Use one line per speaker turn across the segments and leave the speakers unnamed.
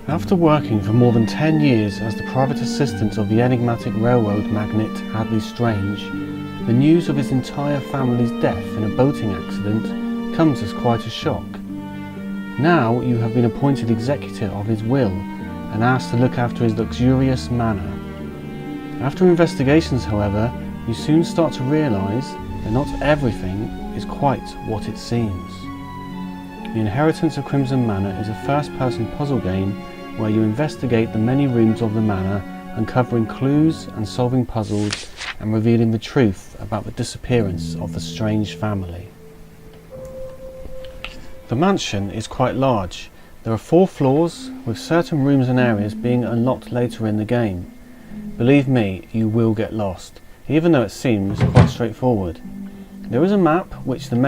After working for more than 10 years as the private assistant of the enigmatic railroad magnate Hadley Strange, the news of his entire family's death in a boating accident comes as quite a shock. Now you have been appointed executor of his will and asked to look after his luxurious manor. After investigations, however, you soon start to realise that not everything is quite what it seems. The Inheritance of Crimson Manor is a first-person puzzle game where you investigate the many rooms of the manor, uncovering clues and solving puzzles and revealing the truth about the disappearance of the strange family. The mansion is quite large. There are 4 floors, with certain rooms and areas being unlocked later in the game. Believe me, you will get lost, even though it seems quite straightforward. There is a map which in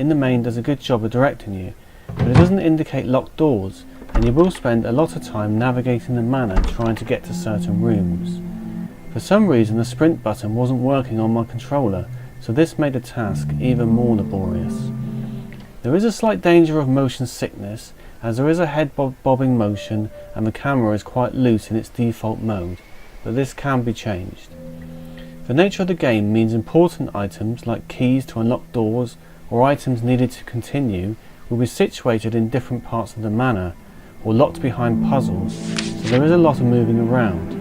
the main does a good job of directing you, but it doesn't indicate locked doors, and you will spend a lot of time navigating the manor trying to get to certain rooms. For some reason the sprint button wasn't working on my controller, so this made the task even more laborious. There is a slight danger of motion sickness, as there is a head bobbing motion and the camera is quite loose in its default mode, but this can be changed. The nature of the game means important items like keys to unlock doors or items needed to continue will be situated in different parts of the manor or locked behind puzzles, so there is a lot of moving around.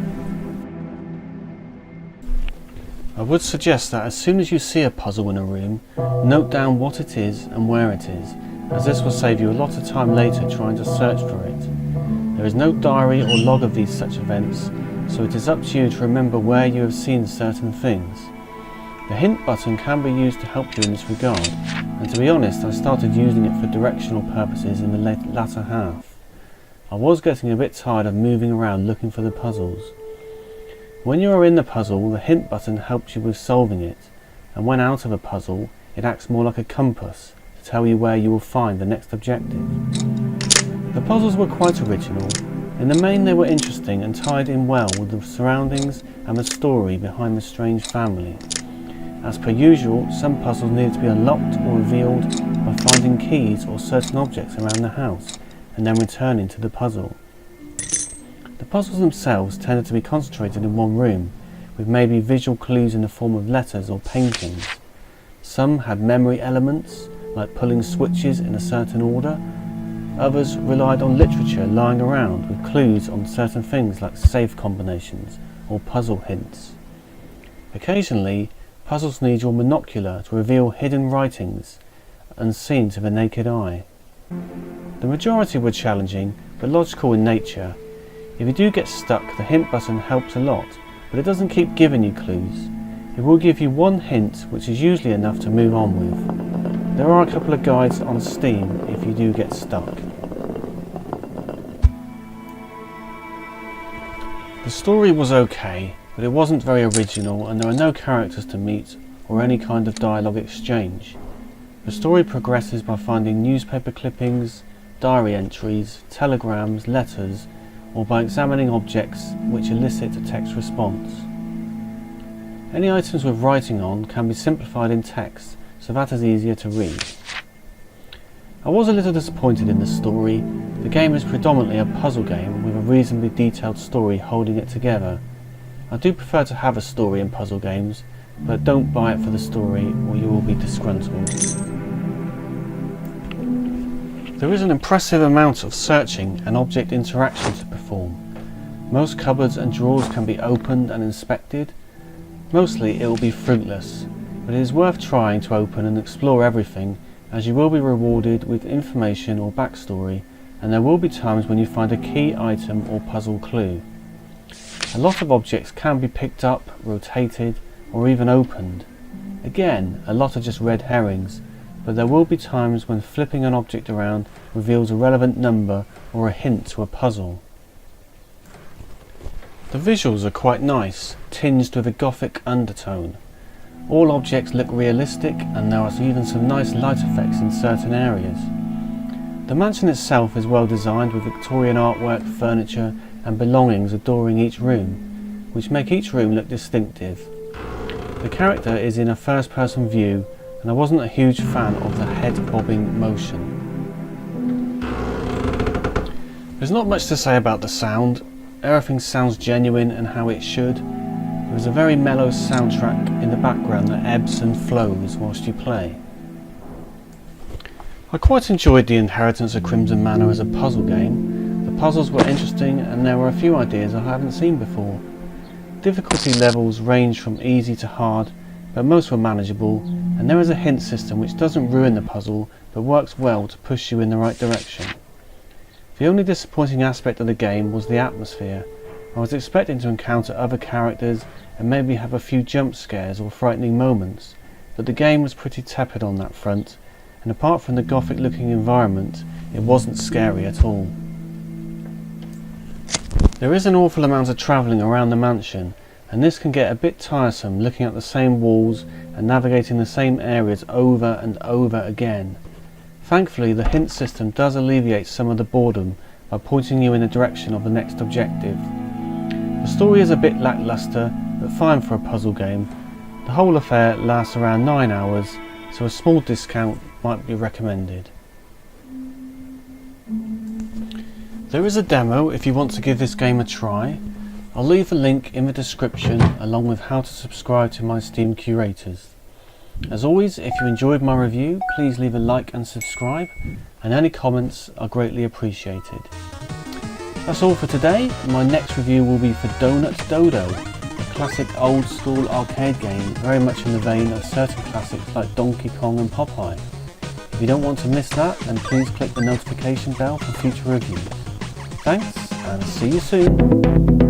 I would suggest that as soon as you see a puzzle in a room, note down what it is and where it is, as this will save you a lot of time later trying to search for it. There is no diary or log of these such events, so it is up to you to remember where you have seen certain things. The hint button can be used to help you in this regard, and to be honest, I started using it for directional purposes in the latter half. I was getting a bit tired of moving around looking for the puzzles. When you are in the puzzle, the hint button helps you with solving it, and when out of a puzzle, it acts more like a compass to tell you where you will find the next objective. The puzzles were quite original. In the main they were interesting and tied in well with the surroundings and the story behind the strange family. As per usual, some puzzles needed to be unlocked or revealed by finding keys or certain objects around the house, and then returning to the puzzle. The puzzles themselves tended to be concentrated in one room, with maybe visual clues in the form of letters or paintings. Some had memory elements, like pulling switches in a certain order. Others relied on literature lying around with clues on certain things like safe combinations or puzzle hints. Occasionally, puzzles need your monocular to reveal hidden writings unseen to the naked eye. The majority were challenging but logical in nature. If you do get stuck, the hint button helps a lot, but it doesn't keep giving you clues. It will give you one hint, which is usually enough to move on with. There are a couple of guides on Steam if you do get stuck. The story was okay, but it wasn't very original, and there are no characters to meet or any kind of dialogue exchange. The story progresses by finding newspaper clippings, diary entries, telegrams, letters, or by examining objects which elicit a text response. Any items with writing on can be simplified in text, so that is easier to read. I was a little disappointed in the story. The game is predominantly a puzzle game with a reasonably detailed story holding it together. I do prefer to have a story in puzzle games, but don't buy it for the story or you will be disgruntled. There is an impressive amount of searching and object interaction to perform. Most cupboards and drawers can be opened and inspected. Mostly it will be fruitless, but it is worth trying to open and explore everything, as you will be rewarded with information or backstory, and there will be times when you find a key item or puzzle clue. A lot of objects can be picked up, rotated, or even opened. Again, a lot are just red herrings, but there will be times when flipping an object around reveals a relevant number or a hint to a puzzle. The visuals are quite nice, tinged with a gothic undertone. All objects look realistic, and there are even some nice light effects in certain areas. The mansion itself is well designed with Victorian artwork, furniture and belongings adoring each room, which make each room look distinctive. The character is in a first-person view, and I wasn't a huge fan of the head-bobbing motion. There's not much to say about the sound. Everything sounds genuine and how it should. There is a very mellow soundtrack in the background that ebbs and flows whilst you play. I quite enjoyed the Inheritance of Crimson Manor as a puzzle game. The puzzles were interesting and there were a few ideas I haven't seen before. Difficulty levels range from easy to hard, but most were manageable, and there is a hint system which doesn't ruin the puzzle but works well to push you in the right direction. The only disappointing aspect of the game was the atmosphere. I was expecting to encounter other characters and maybe have a few jump scares or frightening moments, but the game was pretty tepid on that front, and apart from the gothic looking environment, it wasn't scary at all. There is an awful amount of travelling around the mansion, and this can get a bit tiresome looking at the same walls and navigating the same areas over and over again. Thankfully, the hint system does alleviate some of the boredom by pointing you in the direction of the next objective. The story is a bit lackluster, but fine for a puzzle game. The whole affair lasts around 9 hours, so a small discount might be recommended. There is a demo if you want to give this game a try. I'll leave a link in the description along with how to subscribe to my Steam curators. As always, if you enjoyed my review, please leave a like and subscribe, and any comments are greatly appreciated. That's all for today. My next review will be for Donut Dodo, a classic old school arcade game very much in the vein of certain classics like Donkey Kong and Popeye. If you don't want to miss that, then please click the notification bell for future reviews. Thanks, and see you soon.